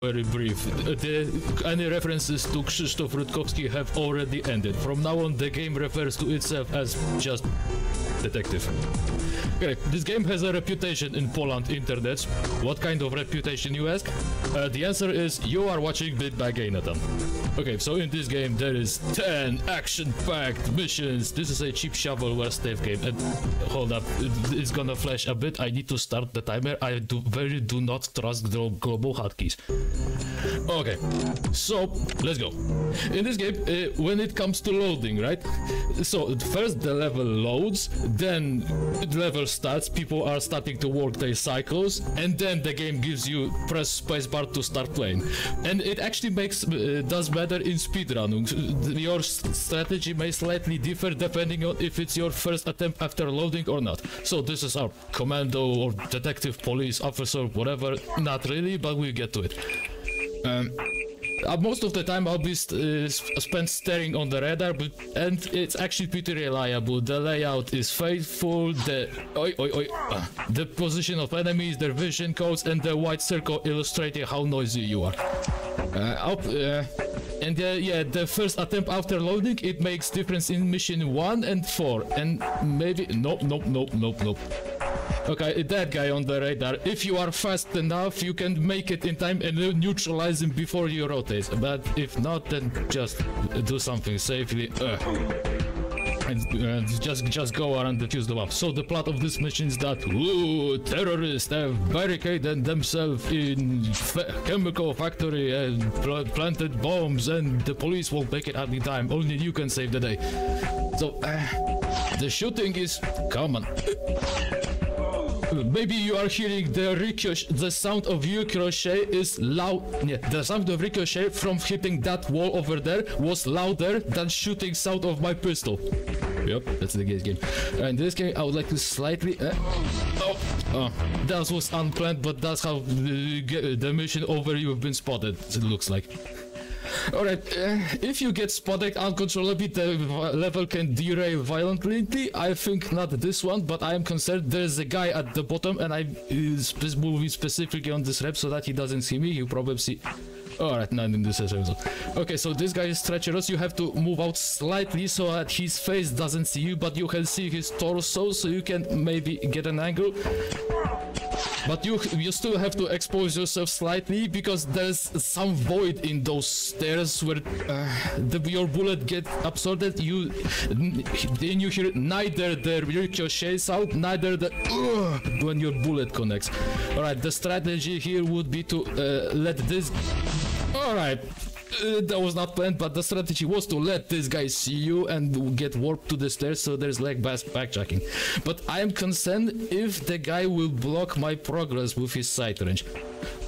very brief. Any references to Krzysztof Rutkowski have already ended. From now on, the game refers to itself as just Detektyw. Okay, this game has a reputation in Poland internets. What kind of reputation, you ask? The answer is you are watching Bit by Game-a-thon. Okay, so in this game there is 10 action-packed missions. This is a cheap shovelware stealth game. And hold up, it's gonna flash a bit. I need to start the timer. I do not trust the global hotkeys. Okay, so let's go. In this game, when it comes to loading, right? So first the level loads, then the level starts, people are starting to work their cycles, and then the game gives you press spacebar to start playing. And it actually does better in speedrunning. Your strategy may slightly differ depending on if it's your first attempt after loading or not. So this is our commando or detective, police officer, whatever. Not really, but we'll get to it. Most of the time I'll be spent staring on the radar, and it's actually pretty reliable. The layout is faithful, the position of enemies, their vision codes, and the white circle illustrating how noisy you are. The first attempt after loading, it makes difference in mission 1 and 4, and maybe nope. Okay, that guy on the radar, if you are fast enough, you can make it in time and neutralize him before you rotate. But if not, then just do something safely. And just go around defuse the bomb. So the plot of this mission is that terrorists have barricaded themselves in chemical factory and planted bombs, and the police won't make it any time. Only you can save the day. So the shooting is common. Maybe you are hearing the sound of ricochet is loud. Yeah, the sound of ricochet from hitting that wall over there was louder than shooting sound of my pistol. Yep, that's the game. In this game, I would like to slightly... that was unplanned, but that's how the mission over you've been spotted, it looks like. Alright, if you get spotted uncontrollably, the level can derail violently. I think not this one, but I am concerned there's a guy at the bottom, and I'm moving specifically on this rep so that he doesn't see me. He'll probably see... Alright, not in this episode. Okay, so this guy is treacherous. You have to move out slightly so that his face doesn't see you, but you can see his torso, so you can maybe get an angle. But you still have to expose yourself slightly, because there's some void in those stairs where your bullet gets absorbed. Then you hear neither the ricochet sound, neither the when your bullet connects. Alright, the strategy here would be to let this... Alright, that was not planned, but the strategy was to let this guy see you and get warped to the stairs, so there's like backtracking. But I am concerned if the guy will block my progress with his sight range.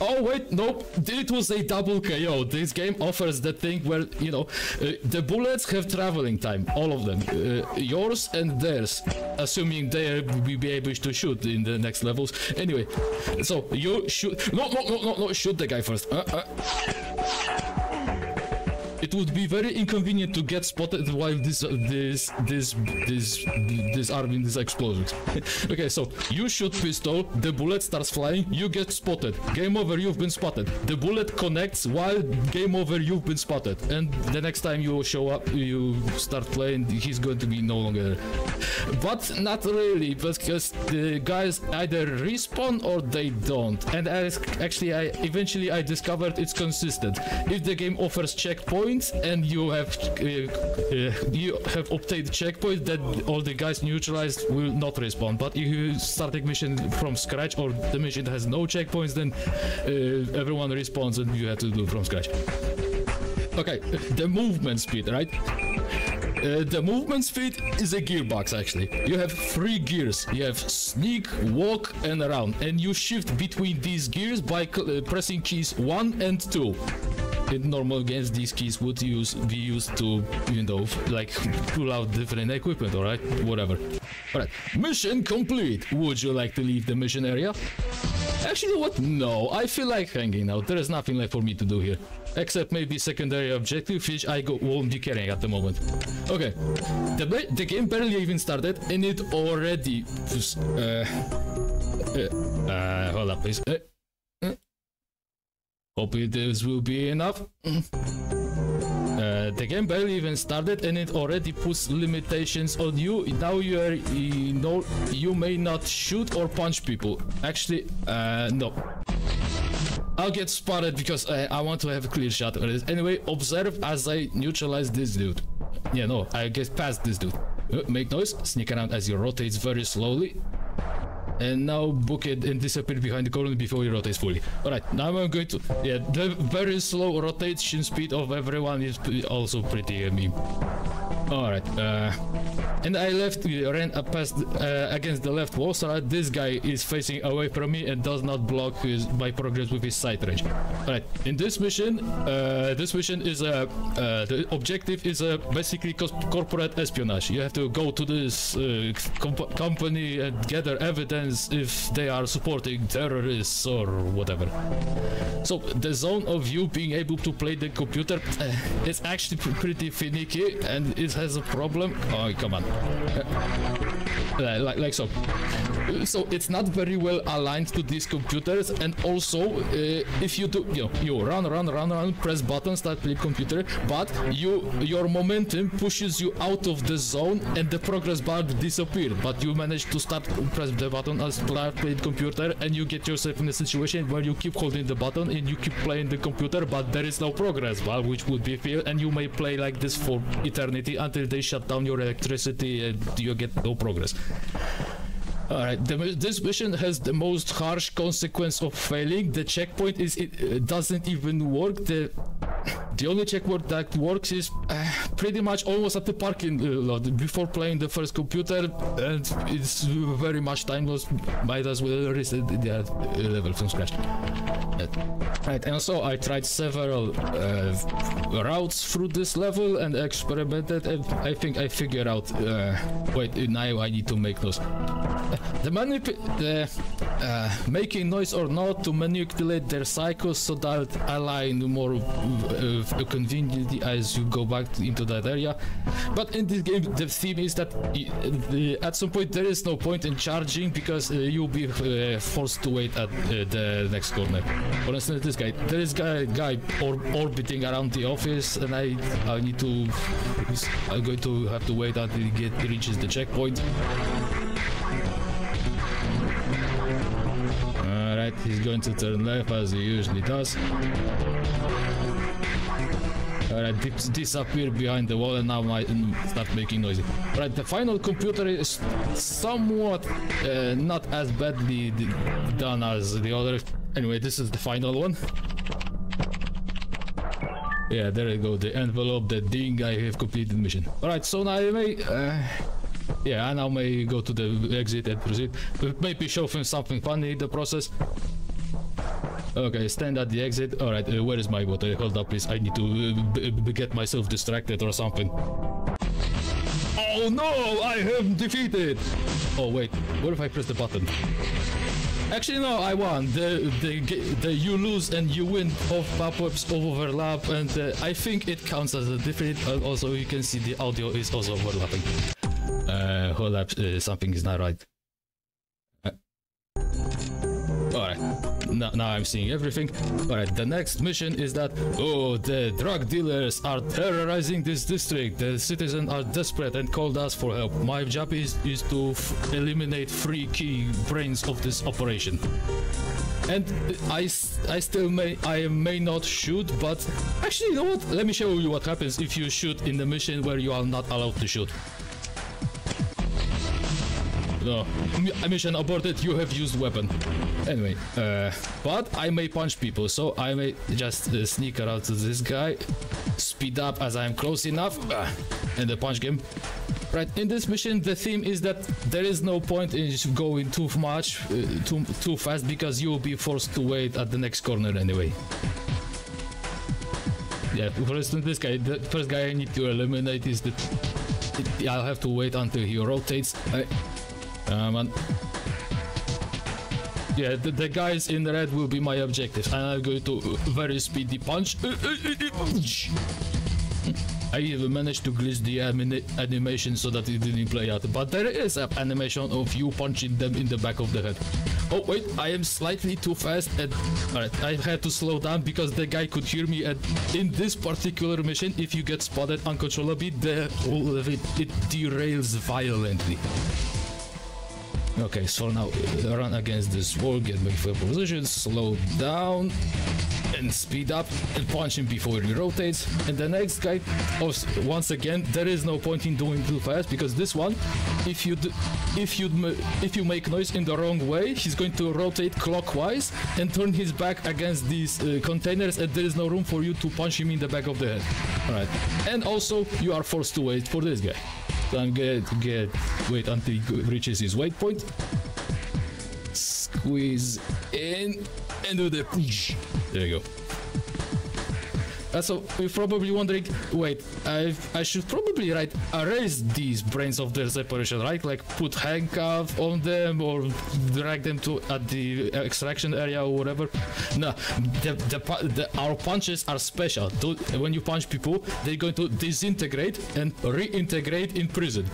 Oh wait, nope, it was a double KO. This game offers the thing where, you know, the bullets have traveling time, all of them. Yours and theirs, assuming they will be able to shoot in the next levels. Anyway, so you shoot... No, shoot the guy first. It would be very inconvenient to get spotted while disarming these explosions. Okay, so you shoot pistol, the bullet starts flying, you get spotted. Game over, you've been spotted. The bullet connects while game over, you've been spotted. And the next time you show up, you start playing, he's going to be no longer there. But not really, because the guys either respawn or they don't. And eventually I discovered it's consistent. If the game offers checkpoints, and you have obtained checkpoint, that all the guys neutralized will not respawn. But if you start a mission from scratch, or the mission has no checkpoints, then everyone respawns and you have to do from scratch. Okay, the movement speed, right? The movement speed is a gearbox, actually. You have 3 gears. You have sneak, walk, and run. And you shift between these gears by pressing keys 1 and 2. In normal games, these keys would be used to, you know, like pull out different equipment, alright? Whatever. Alright, mission complete. Would you like to leave the mission area? Actually, you know what? No, I feel like hanging out. There is nothing left for me to do here. Except maybe secondary objective, which I won't be carrying at the moment. Okay, the game barely even started, and it already... hold up, please. Hopefully this will be enough. The game barely even started and it already puts limitations on you. Now you may not shoot or punch people. Actually, no. I'll get spotted because I want to have a clear shot of this. Anyway, observe as I neutralize this dude. Yeah, no, I get past this dude. Make noise, sneak around as he rotates very slowly. And now book it and disappear behind the corner before he rotates fully. Alright, now I'm going to... Yeah, the very slow rotation speed of everyone is also pretty meme. Alright, and I ran past against the left wall, so this guy is facing away from me and does not block my progress with his sight range. Alright, in this mission is the objective is basically corporate espionage. You have to go to this company and gather evidence if they are supporting terrorists or whatever. So the zone of you being able to play the computer is actually pretty finicky and it has a problem. Oh, come on. Like so. So it's not very well aligned to these computers, and also if you do, you run, press buttons, start playing computer, but your momentum pushes you out of the zone and the progress bar disappeared, but you manage to start press the button and start playing computer, and you get yourself in a situation where you keep holding the button and you keep playing the computer, but there is no progress bar, which would be fail, and you may play like this for eternity until they shut down your electricity and you get no progress. Alright, this mission has the most harsh consequence of failing. The checkpoint is it doesn't even work. The only checkpoint that works is pretty much almost at the parking lot before playing the first computer, and it's very much time lost. Might as well reset the level from scratch. Right, and so I tried several routes through this level and experimented, and I think I figured out. Wait, now I need to make those. Making noise or not to manipulate their cycles so that align more conveniently as you go back into that area. But in this game the theme is that at some point there is no point in charging because you'll be forced to wait at the next corner. For instance, this guy, there is a guy orbiting around the office, and I'm going to have to wait until he reaches the checkpoint. Alright, he's going to turn left as he usually does. Alright, disappear behind the wall, and now I start making noise. Right, the final computer is somewhat not as badly done as the other. Anyway, this is the final one. Yeah, there you go, the envelope, the ding, I have completed the mission. Alright, so now I may... yeah, I now may go to the exit and proceed. Maybe show him something funny in the process. Okay, stand at the exit. Alright, where is my water? Hold up, please. I need to get myself distracted or something. Oh no! I am defeated! Oh wait, what if I press the button? Actually no, I won. The you lose and you win of pop-ups overlap, and I think it counts as a defeat. Also, you can see the audio is also overlapping. Hold up, something is not right. Alright, now I'm seeing everything. Alright, the next mission is that, oh, the drug dealers are terrorizing this district. The citizens are desperate and called us for help. My job is to eliminate 3 key brains of this operation. And I may not shoot, but actually, you know what? Let me show you what happens if you shoot in the mission where you are not allowed to shoot. No, mission aborted, you have used weapon. Anyway, but I may punch people, so I may just sneak around to this guy, speed up as I'm close enough, and the punch game. Right, in this mission the theme is that there is no point in going too fast because you will be forced to wait at the next corner anyway. Yeah, for instance, this guy, the first guy I need to eliminate is that I'll have to wait until he rotates. Man. Yeah, the guys in red will be my objective, and I'm going to very speedy punch. I even managed to glitch the animation so that it didn't play out, but there is an animation of you punching them in the back of the head. Oh wait, I am slightly too fast and alright, I had to slow down because the guy could hear me, and in this particular mission, if you get spotted uncontrollably, the whole of it derails violently. Okay, so now run against this wall, get back for position, slow down, and speed up, and punch him before he rotates. And the next guy, once again, there is no point in doing too fast, because this one, if you make noise in the wrong way, he's going to rotate clockwise and turn his back against these containers, and there is no room for you to punch him in the back of the head. All right, and also you are forced to wait for this guy. So I'm going to wait until he reaches his weight point. Squeeze in and do the push. There you go. So you're probably wondering, wait, I should probably erase these brains of their separation, right? Like put handcuff on them or drag them to at the extraction area or whatever. No, our punches are special. When you punch people, they're going to disintegrate and reintegrate in prison.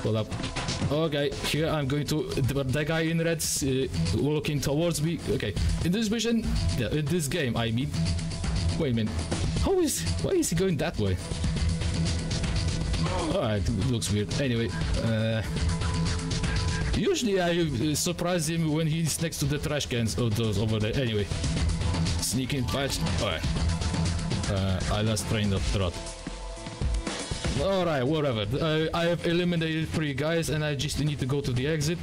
Hold up. Okay, here I'm going to. The guy in red walking towards me. Okay, in this mission, yeah, in this game, I mean. Wait a minute. Why is he going that way? Alright, looks weird. Anyway, usually I surprise him when he's next to the trash cans or those over there. Anyway, sneaking patch. Alright. I lost train of thought. Alright, whatever. I have eliminated 3 guys and I just need to go to the exit.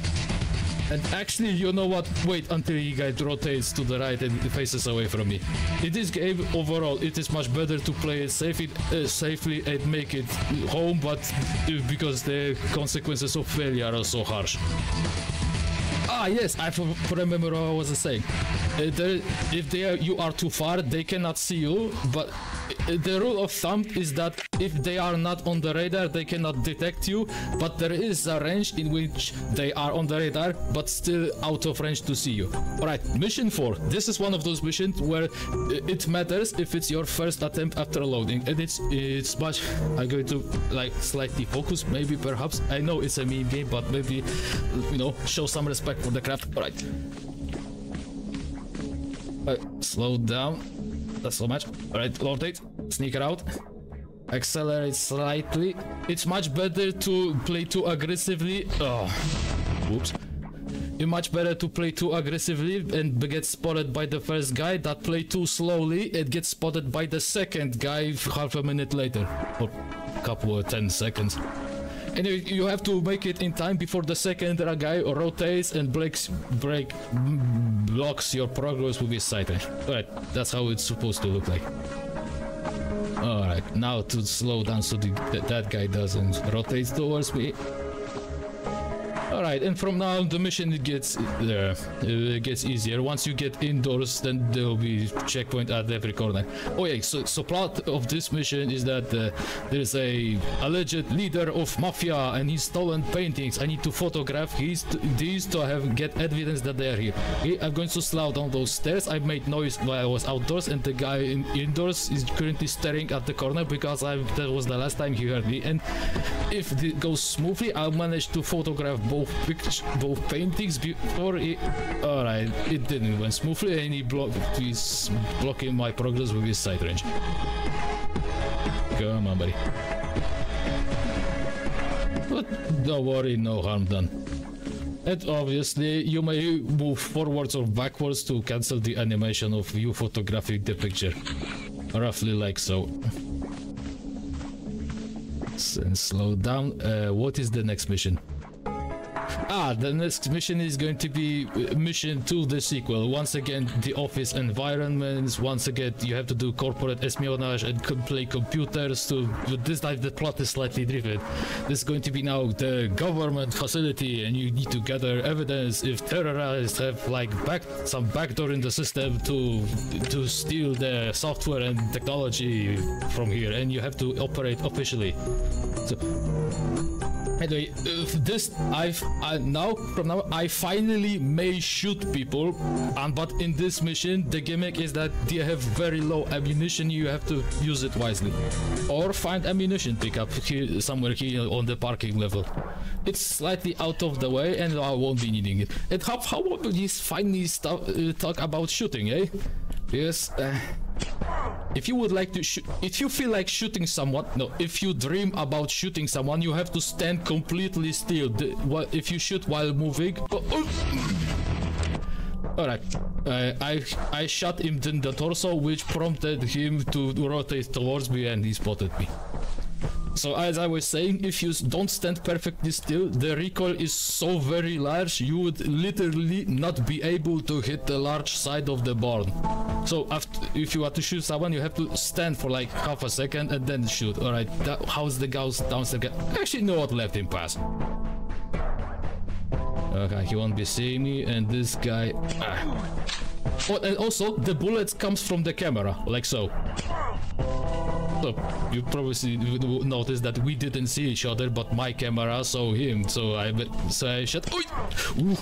And actually, you know what? Wait until he guy rotates to the right and faces away from me. In this game, overall, it is much better to play it safely and make it home, but because the consequences of failure are so harsh. Ah, yes, I remember what I was saying. If you are too far, they cannot see you, but the rule of thumb is that if they are not on the radar, they cannot detect you, but there is a range in which they are on the radar, but still out of range to see you. Alright, mission 4. This is one of those missions where it matters if it's your first attempt after loading, and it's much... I'm going to, like, slightly focus, maybe, perhaps. I know it's a meme game, but maybe, you know, show some respect for the craft. Alright. Slow down. That's so much. Alright, rotate. Sneak out. Accelerate slightly. It's much better to play too aggressively. Oh. Whoops. It's much better to play too aggressively and get spotted by the first guy than play too slowly and get spotted by the second guy half a minute later. Or a couple of 10 seconds. And you have to make it in time before the second guy rotates and blocks your progress with his sight range. Alright, that's how it's supposed to look like. Alright, now to slow down so that guy doesn't rotate towards me. Alright, and from now on the mission gets easier. Once you get indoors, then there will be checkpoint at every corner. Oh yeah, so plot of this mission is that there is a alleged leader of mafia and he's stolen paintings. I need to photograph these to get evidence that they are here. Okay, I'm going to slow down those stairs. I made noise while I was outdoors, and the guy indoors is currently staring at the corner because that was the last time he heard me. And if it goes smoothly, I'll manage to photograph both paintings before it... Alright, it didn't went smoothly and he's blocking my progress with his sight range. Come on, buddy. But don't worry, no harm done. And obviously, you may move forwards or backwards to cancel the animation of you photographing the picture. Roughly like so. And slow down. What is the next mission? Ah, the next mission is going to be mission 2, the sequel. Once again, the office environments. Once again, you have to do corporate espionage and play computers too. But this time the plot is slightly different. This is going to be now the government facility, and you need to gather evidence if terrorists have like some backdoor in the system to steal the software and technology from here, and you have to operate officially. So, Anyway, from now I finally may shoot people, but in this mission the gimmick is that they have very low ammunition. You have to use it wisely, or find ammunition pickup here, somewhere here on the parking level. It's slightly out of the way, and I won't be needing it. And how about we finally talk about shooting, eh? Yes. If you would like to shoot, if you feel like shooting someone, no, if you dream about shooting someone, you have to stand completely still. If you shoot while moving, alright, I shot him in the torso, which prompted him to rotate towards me, and he spotted me. So as I was saying, if you don't stand perfectly still, the recoil is so very large, you would literally not be able to hit the large side of the barn. So if you want to shoot someone, you have to stand for like half a second and then shoot. Alright, how's the ghost downstairs? Actually, no one let him pass. Okay, he won't be seeing me, and this guy... Oh, and also, the bullets comes from the camera, like so. So, you probably noticed that we didn't see each other, but my camera saw him, so I shot. Ooh.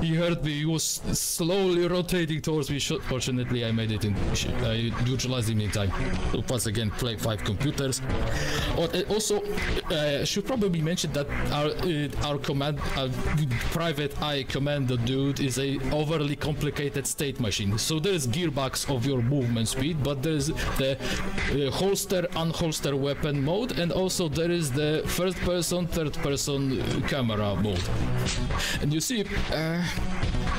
He heard me, he was slowly rotating towards me. Fortunately, I made it in. I neutralized him in time. So once again, play 5 computers. Also, should probably mention that our command, private eye commander dude, is a overly complicated state machine. So there's gearbox of your movement speed, but there's the holster, unholster weapon mode, and also there is the first person, third person camera mode. And you see,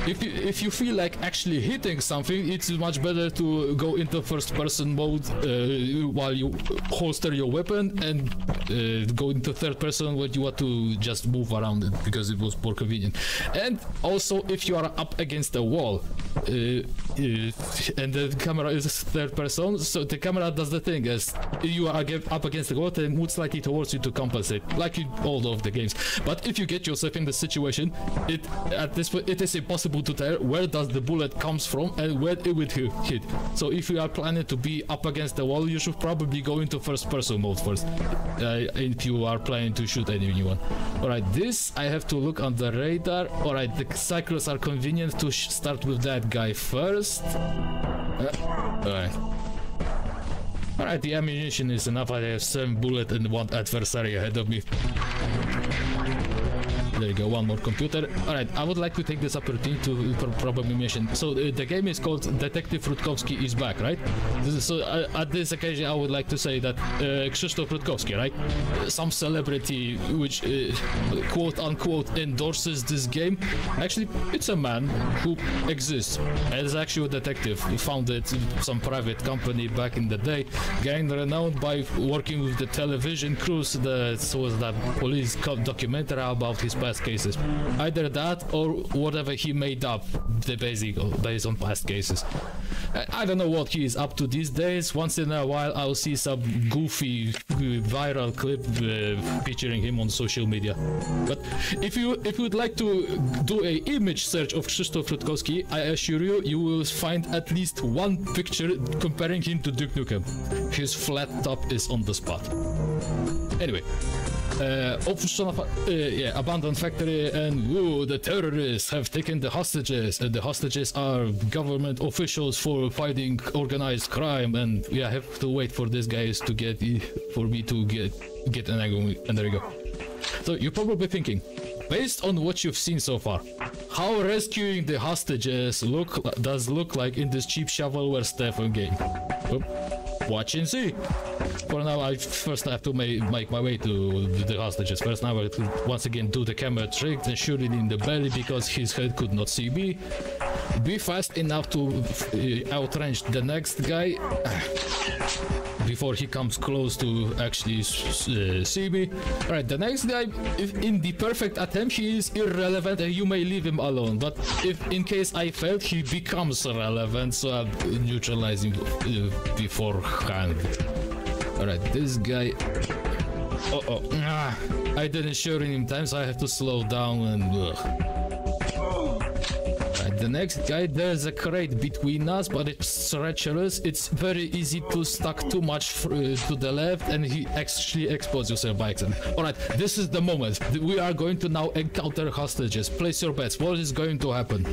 if you feel like actually hitting something, it's much better to go into first person mode while you holster your weapon, and go into third person when you want to just move around it, because it was more convenient. And also, if you are up against a wall and the camera is third person, so the camera does the thing as you are up against the wall and moves slightly towards you to compensate, like in all of the games. But if you get yourself in the situation, at this point it is impossible to tell where does the bullet comes from and where it will hit. So if you are planning to be up against the wall, you should probably go into first person mode first, if you are planning to shoot anyone. Alright, this I have to look on the radar. Alright, the cycles are convenient to start with that guy first. Alright. Alright, the ammunition is enough. I have 7 bullets and 1 adversary ahead of me. There you go, 1 more computer. Alright, I would like to take this opportunity to probably mention. So the game is called Detektyw Rutkowski is back, right? So at this occasion I would like to say that Krzysztof Rutkowski, right? Some celebrity which quote unquote endorses this game. Actually, it's a man who exists as actual detective. He founded some private company back in the day, gained renowned by working with the television crews. That was that police documentary about his past cases. Either that or whatever he made up, the based on past cases. I don't know what he is up to these days. Once in a while I'll see some goofy viral clip featuring him on social media. But if you would like to do a image search of Krzysztof Rutkowski, I assure you, you will find at least 1 picture comparing him to Duke Nukem. His flat top is on the spot. Anyway, abandoned factory, and the terrorists have taken the hostages, and the hostages are government officials for fighting organized crime, and I have to wait for these guys to get an angle, and there you go. So you're probably thinking, based on what you've seen so far, how rescuing the hostages does look like in this cheap shovelware Stefan game? Well, watch and see. For now, I first have to make my way to the hostages. First, now I have to once again do the camera trick and shoot it in the belly because his head could not see me. Be fast enough to outrange the next guy before he comes close to actually see me. Alright, the next guy, if in the perfect attempt, he is irrelevant and you may leave him alone. But if in case I failed, he becomes relevant, so I'll neutralize him beforehand. Alright, this guy... I didn't shoot him in time, so I have to slow down and... the next guy, there's a crate between us, but it's treacherous. It's very easy to stuck too much to the left, and he actually exposes yourself by accident. Alright, this is the moment. We are going to now encounter hostages. Place your bets. What is going to happen?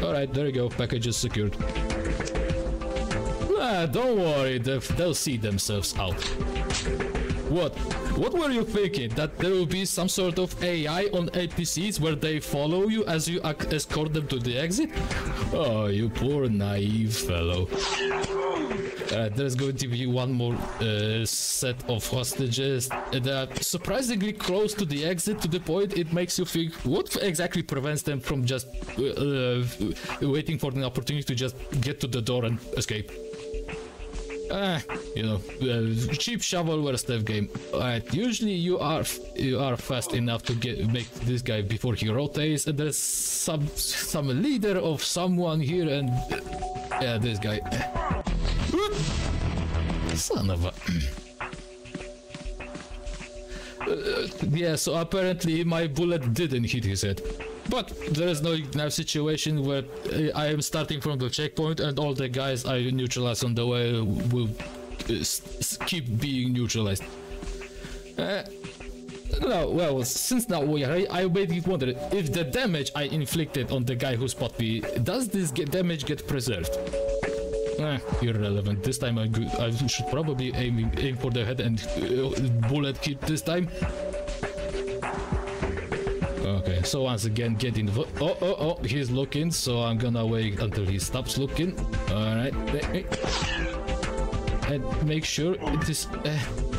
Alright, there you go. Package is secured. Don't worry. They'll see themselves out. What were you thinking? That there will be some sort of AI on NPCs where they follow you as you escort them to the exit? Oh, you poor naive fellow. There's going to be one more set of hostages. They are surprisingly close to the exit, to the point it makes you think what exactly prevents them from just waiting for an opportunity to just get to the door and escape. You know, cheap shovelware stuff game. Usually you are fast enough to make this guy before he rotates, and there's some leader of someone here, and yeah, this guy. Son of a. Yeah, so apparently my bullet didn't hit his head. But there is no now situation where I am starting from the checkpoint and all the guys I neutralize on the way will keep being neutralized. No, well, since now I made it wonder if the damage I inflicted on the guy who spot me, does this damage get preserved? Irrelevant. This time I should probably aim for the head and bullet hit this time. Okay, so once again, get in. Oh, he's looking, so I'm gonna wait until he stops looking. Alright. And make sure it is.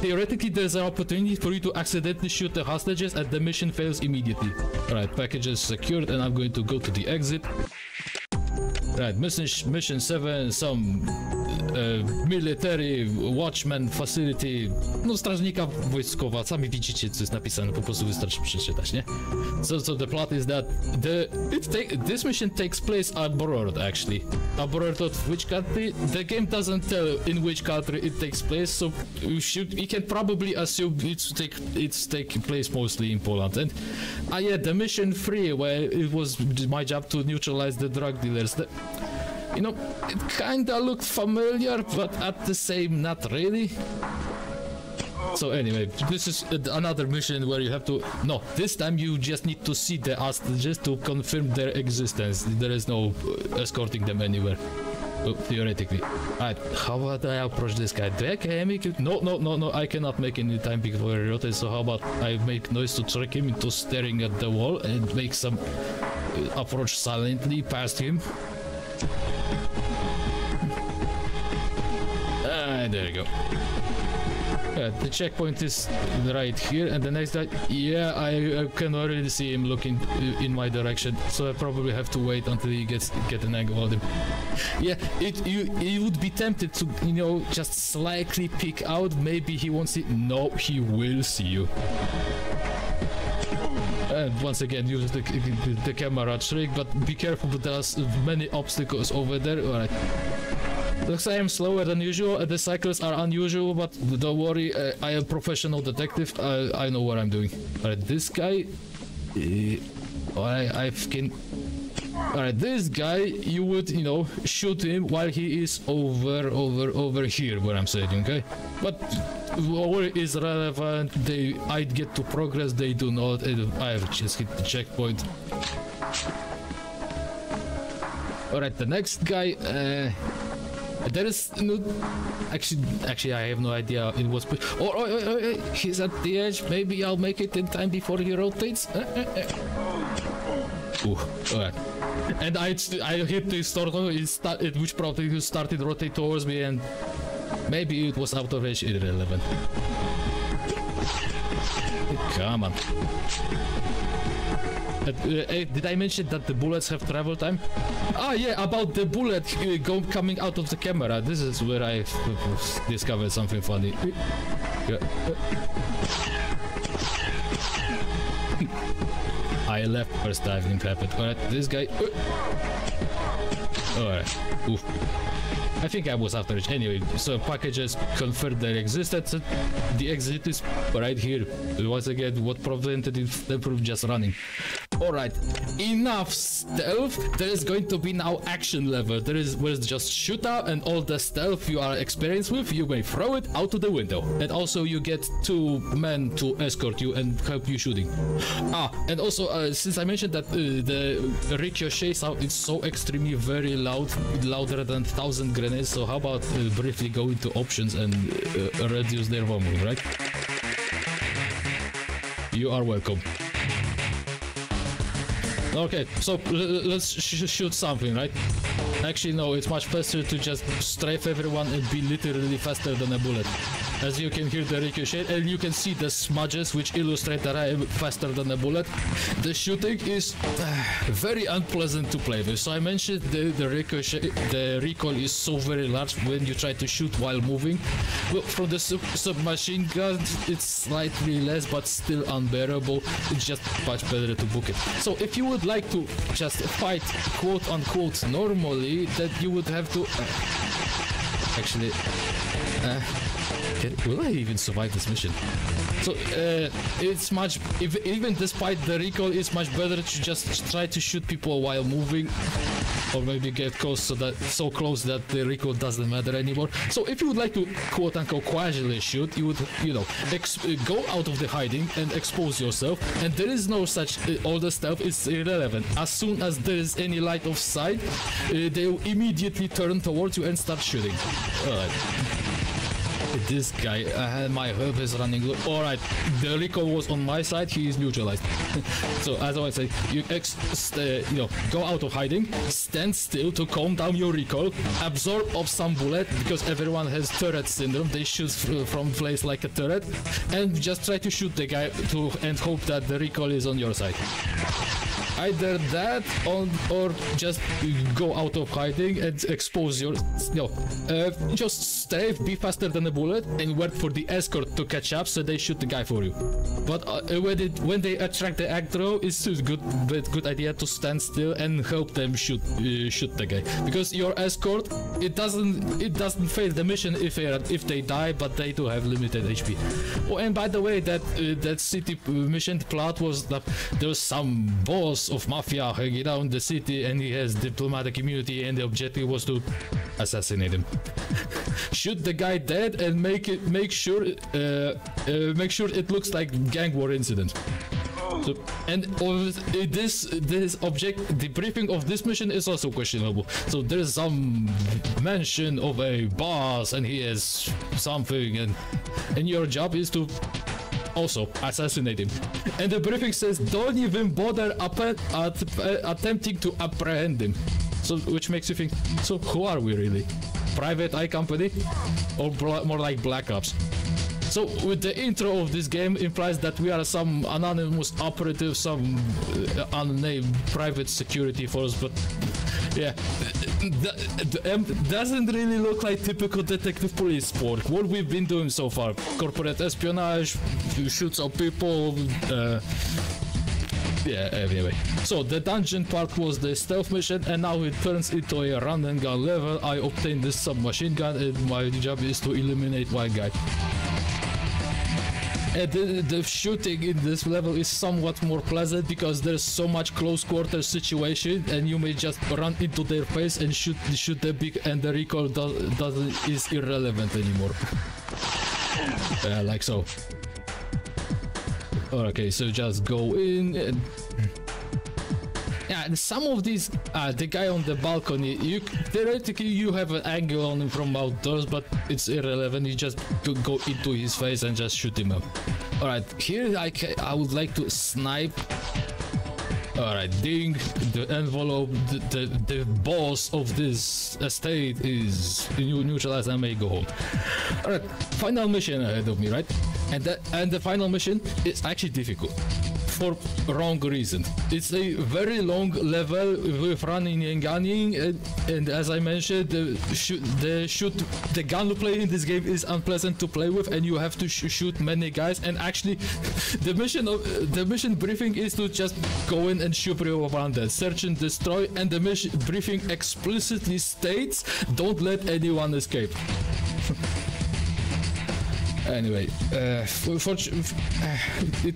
Theoretically, there's an opportunity for you to accidentally shoot the hostages and the mission fails immediately. Alright, package is secured, and I'm going to go to the exit. Right, mission 7, some military watchman facility, no strażnika wojskowa, sami widzicie co jest napisane, po prostu wystarczy przeczytać, nie? So the plot is that this mission takes place abroad actually. Abroad of which country? The game doesn't tell in which country it takes place, so you can probably assume it's taking place mostly in Poland. And yeah, the mission 3 where it was my job to neutralize the drug dealers. You know, it kinda looked familiar, but at the same, not really. So anyway, this is another mission where you have to... No, this time you just need to see the hostages to confirm their existence. There is no escorting them anywhere. Theoretically. Alright, how about I approach this guy? Can I make it? No, I cannot make any time before he rotates, so how about I make noise to trick him into staring at the wall and make some approach silently past him. There you go. The checkpoint is right here, and the next guy, yeah, I can already see him looking in my direction, so I probably have to wait until he get an angle on him. Yeah, you would be tempted to, you know, just slightly peek out. Maybe he won't see. No, he will see you. And once again, use the camera trick, but be careful. There's many obstacles over there. All right. Looks like I am slower than usual, the cycles are unusual, but don't worry, I am a professional detective, I know what I'm doing. Alright, this guy... Alright, this guy, you would, you know, shoot him while he is over here, where I'm saying, okay? But where is relevant, I'd get to progress, they do not, I've just hit the checkpoint. Alright, the next guy, there is no... Actually, I have no idea in what... Oh, he's at the edge. Maybe I'll make it in time before he rotates. Ooh, alright. And I hit the turtle, which probably started to rotate towards me, and maybe it was out of range. Irrelevant. Come on. Did I mention that the bullets have travel time? Ah, yeah, about the bullet coming out of the camera. This is where I discovered something funny. I left first time it happened. Alright, this guy. Alright. Oof. I think I was after it. Anyway, so packages confirmed their existence. The exit is right here. Once again, what prevented them from just running? Alright, enough stealth. There is going to be now action level. There is where it's just shoot out, and all the stealth you are experienced with, you may throw it out of the window. And also you get 2 men to escort you and help you shooting. And also since I mentioned that the ricochet sound is so extremely very loud, louder than 1,000 grenades, so how about briefly go into options and reduce their volume, right? You are welcome. Okay, so let's shoot something, right? Actually, no, it's much faster to just strafe everyone and be literally faster than a bullet. As you can hear the ricochet, and you can see the smudges which illustrate that I am faster than a bullet. The shooting is very unpleasant to play with. So I mentioned the ricochet, the recoil is so very large when you try to shoot while moving. Well, from the submachine gun, it's slightly less, but still unbearable. It's just much better to book it. So if you would like to just fight quote-unquote normally, that you would have to... actually... will I even survive this mission? So it's much, even despite the recoil, it's much better to just try to shoot people while moving, or maybe get close so close that the recoil doesn't matter anymore. So if you would like to quote-unquote casually shoot, you would, you know, go out of the hiding and expose yourself, and there is no such all the stuff is irrelevant. As soon as there is any light of sight, they will immediately turn towards you and start shooting. Alright. This guy, my herb is running low. Alright, the recoil was on my side, he is neutralized. So as I say, you know, go out of hiding, stand still to calm down your recoil, absorb of some bullet, because everyone has turret syndrome, they shoot from place like a turret, and just try to shoot the guy and hope that the recoil is on your side. Either that or just go out of hiding and expose your... No, just strafe, be faster than a bullet, and wait for the escort to catch up so they shoot the guy for you. But when they attract the aggro, it's a good idea to stand still and help them shoot the guy. Because your escort, it doesn't fail the mission if they die, but they do have limited HP. Oh, and by the way, that city mission plot was that there was some boss of mafia hanging around the city, and he has diplomatic immunity, and the objective was to assassinate him. Shoot the guy dead and make sure it looks like gang war incident. So, and this object, the briefing of this mission is also questionable. So there's some mention of a boss and he has something, and your job is to also assassinate him. And the briefing says don't even bother attempting to apprehend him. So which makes you think, so who are we really? Private Eye Company? Or more like Black Ops? So with the intro of this game implies that we are some anonymous operative, some unnamed private security force, but yeah, doesn't really look like typical detective police sport. What we've been doing so far: corporate espionage, shoot some people. Yeah, anyway. So the dungeon part was the stealth mission, and now it turns into a run and gun level. I obtained this submachine gun, and my job is to eliminate one guy. And the shooting in this level is somewhat more pleasant because there's so much close quarter situation, and you may just run into their face and shoot the big, and the recoil is irrelevant anymore. Like so. Okay, so just go in and... Yeah, and some of these, the guy on the balcony, theoretically you have an angle on him from outdoors, but it's irrelevant. You just go into his face and just shoot him up. Alright, here I would like to snipe. Alright, ding, the envelope, the boss of this estate is neutralized. I may go home. Alright, final mission ahead of me, right? And the final mission is actually difficult. For wrong reason. It's a very long level with running and gunning, and as I mentioned, the gunplay in this game is unpleasant to play with, and you have to shoot many guys. And actually, the mission briefing is to just go in and shoot everyone dead, search and destroy, and the mission briefing explicitly states, don't let anyone escape. Anyway, it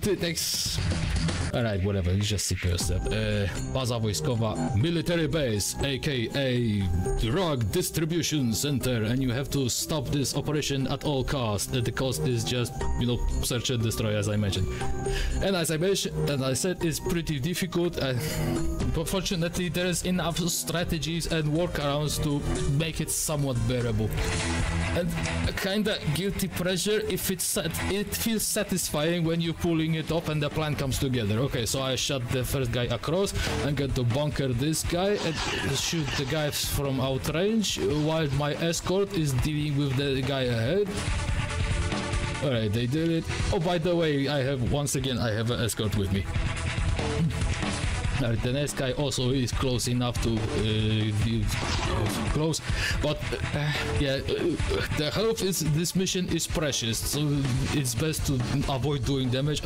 takes... Alright, whatever, you just see yourself. Baza wojskowa, military base, aka drug distribution center, and you have to stop this operation at all costs. The cost is just, you know, search and destroy, as I mentioned. And as I mentioned, and I said, it's pretty difficult. But fortunately, there is enough strategies and workarounds to make it somewhat bearable. And a kinda guilty pleasure if it feels satisfying when you're pulling it off and the plan comes together. Okay, so I shot the first guy across. I'm going to bunker this guy and shoot the guys from outrange while my escort is dealing with the guy ahead. Alright, they did it. Oh, by the way, I have an escort with me. The next guy also is close enough to be close, but yeah, the health is this mission is precious, so it's best to avoid doing damage,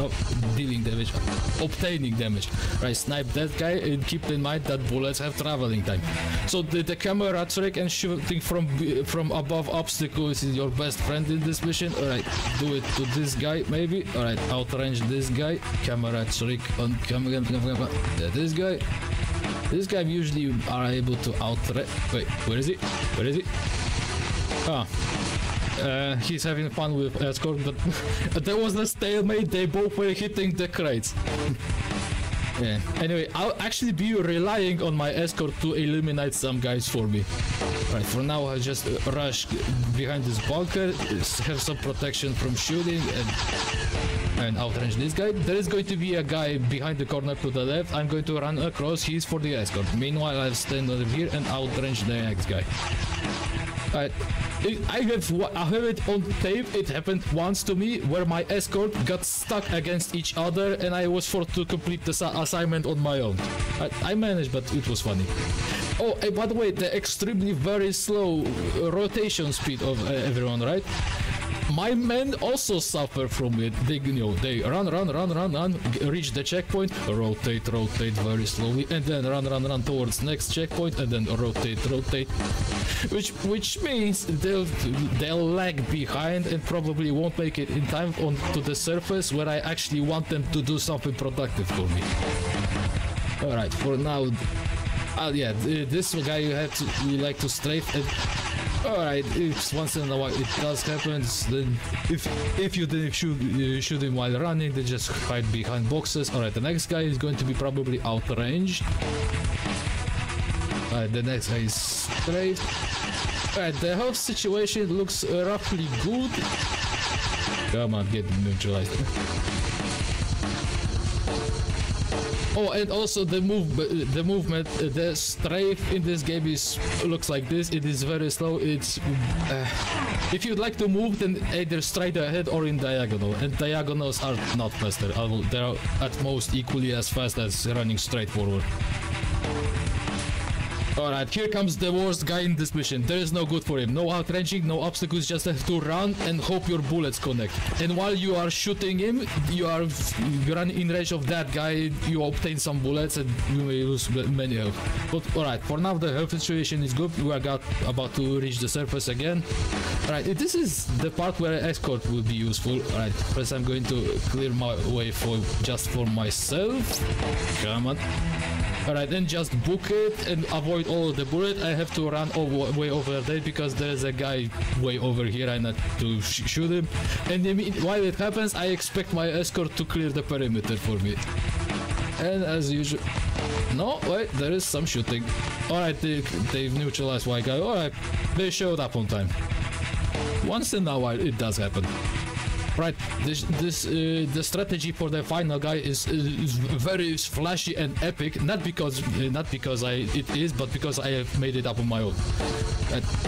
dealing damage, obtaining damage. Right, snipe that guy and keep in mind that bullets have traveling time. So the camera trick and shooting from above obstacles is your best friend in this mission. All right, do it to this guy maybe. All right, outrange this guy. Camera trick on this guy. This guy usually are able to outrange. Wait, where is he? Where is he? Ah. He's having fun with escort, but there was a stalemate. They both were hitting the crates. Yeah. Anyway, I'll actually be relying on my escort to eliminate some guys for me. Right, for now I'll just rush behind this bunker, have some protection from shooting, and outrange this guy. There is going to be a guy behind the corner to the left. I'm going to run across. He's for the escort. Meanwhile, I'll stand over here and outrange the next guy. Alright, I have it on tape. It happened once to me where my escort got stuck against each other and I was forced to complete the assignment on my own. I managed, but it was funny. Oh, by the way, the extremely very slow rotation speed of everyone, right? My men also suffer from it. They, you know, they run, reach the checkpoint, rotate very slowly, and then run towards next checkpoint, and then rotate, which means they'll lag behind and probably won't make it in time onto the surface where I actually want them to do something productive for me. All right, for now, yeah, this guy you like to strafe. Alright, if once in a while it does happen, then if you didn't shoot him while running, then just hide behind boxes. Alright, the next guy is going to be probably outranged. Alright, the next guy is straight. Alright, the health situation looks roughly good. Come on, get neutralized. Oh, and also the movement, the strafe in this game looks like this. It is very slow. It's if you'd like to move, then either straight ahead or in diagonal. And diagonals are not faster. They're at most equally as fast as running straight forward. Alright, here comes the worst guy in this mission. There is no good for him. No outranging, no obstacles, just have to run and hope your bullets connect. And while you are shooting him, you run in range of that guy, you obtain some bullets and you may lose many health. But alright, for now the health situation is good. We are about to reach the surface again. Alright, this is the part where escort will be useful. Alright, first I'm going to clear my way just for myself. Come on. Alright, then just book it and avoid all the bullet. I have to run way over there because there's a guy way over here. I need to shoot him. And while it happens, I expect my escort to clear the perimeter for me. And as usual... No, wait, there is some shooting. Alright, they've neutralized white guy. Alright, they showed up on time. Once in a while, it does happen. Right, the strategy for the final guy is very flashy and epic. Not because it is, but because I have made it up on my own.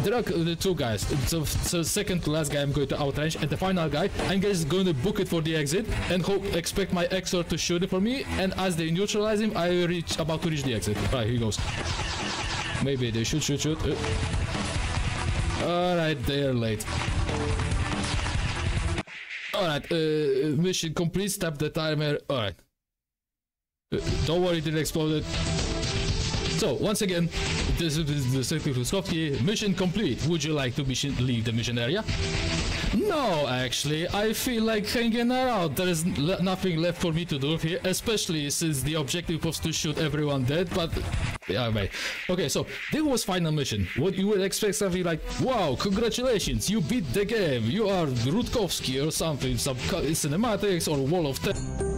There are the two guys. So second to last guy I'm going to outrange, and the final guy I'm just going to book it for the exit and expect my escort to shoot it for me. And as they neutralize him, I about to reach the exit. Right, here goes. Maybe they should shoot. Alright, they are late. Alright, mission complete, stop the timer. Alright. Don't worry, it didn't explode. So, once again, this is the Rutkowski. Mission complete. Would you like to leave the mission area? No, actually, I feel like hanging around. There is nothing left for me to do here, especially since the objective was to shoot everyone dead, but... Yeah, wait. Okay, so, this was final mission. What you would expect something like, wow, congratulations, you beat the game, you are Rutkowski or something, some cinematics or wall of text.